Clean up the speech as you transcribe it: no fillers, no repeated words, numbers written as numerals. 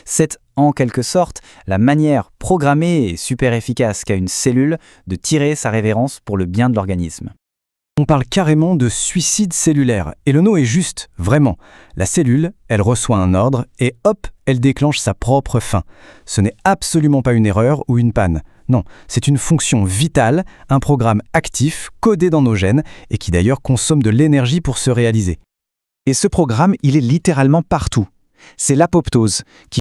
C'est, en quelque sorte, la manière programmée et super efficace qu'a une cellule de tirer sa révérence pour le bien de l'organisme. On parle carrément de suicide cellulaire, et le mot est juste, vraiment. La cellule, elle reçoit un ordre, et hop, elle déclenche sa propre fin. Ce n'est absolument pas une erreur ou une panne. Non, c'est une fonction vitale, un programme actif, codé dans nos gènes, et qui d'ailleurs consomme de l'énergie pour se réaliser. Et ce programme, il est littéralement partout. C'est l'apoptose, qui